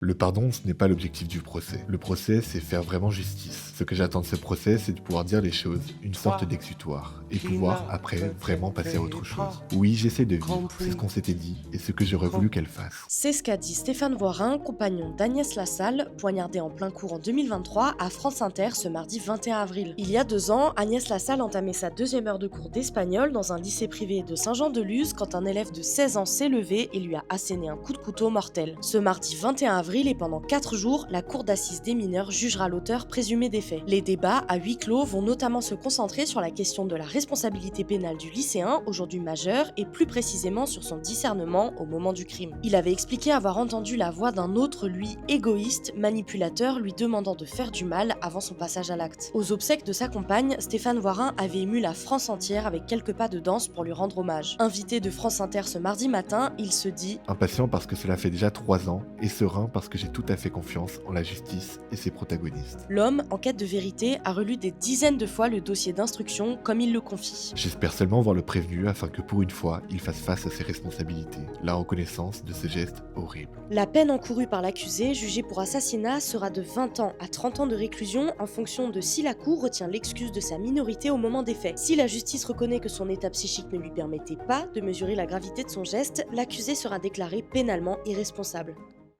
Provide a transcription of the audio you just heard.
Le pardon, ce n'est pas l'objectif du procès. Le procès, c'est faire vraiment justice. Ce que j'attends de ce procès, c'est de pouvoir dire les choses, une sorte 3 d'exutoire, et qui pouvoir, ne après, peut vraiment passer à autre être chose. Oui, j'essaie de vivre, c'est ce compris. qu'on s'était dit, et ce que j'aurais voulu qu'elle fasse. C'est ce qu'a dit Stéphane Voirin, compagnon d'Agnès Lassalle, poignardé en plein cours en 2023 à France Inter ce mardi 21 avril. Il y a 2 ans, Agnès Lassalle entamait sa deuxième heure de cours d'espagnol dans un lycée privé de Saint-Jean-de-Luz quand un élève de 16 ans s'est levé et lui a asséné un coup de couteau mortel. Ce mardi 21 avril et pendant 4 jours, la cour d'assises des mineurs jugera l'auteur présumé des faits. Les débats à huis clos vont notamment se concentrer sur la question de la responsabilité pénale du lycéen, aujourd'hui majeur, et plus précisément sur son discernement au moment du crime. Il avait expliqué avoir entendu la voix d'un autre lui égoïste, manipulateur, lui demandant de faire du mal avant son passage à l'acte. Aux obsèques de sa compagne, Stéphane Voirin avait ému la France entière avec quelques pas de danse pour lui rendre hommage. Invité de France Inter ce mardi matin, il se dit Impatient parce que cela fait déjà 3 ans, et serein parce que j'ai tout à fait confiance en la justice et ses protagonistes. l'homme, en quête de vérité, a relu des dizaines de fois le dossier d'instruction comme il le confie. J'espère seulement voir le prévenu afin que pour une fois, il fasse face à ses responsabilités, la reconnaissance de ce geste horrible. La peine encourue par l'accusé, jugé pour assassinat, sera de 20 ans à 30 ans de réclusion en fonction de si la cour retient l'excuse de sa minorité au moment des faits. Si la justice reconnaît que son état psychique ne lui permettait pas de mesurer la gravité de son geste, l'accusé sera déclaré pénalement irresponsable.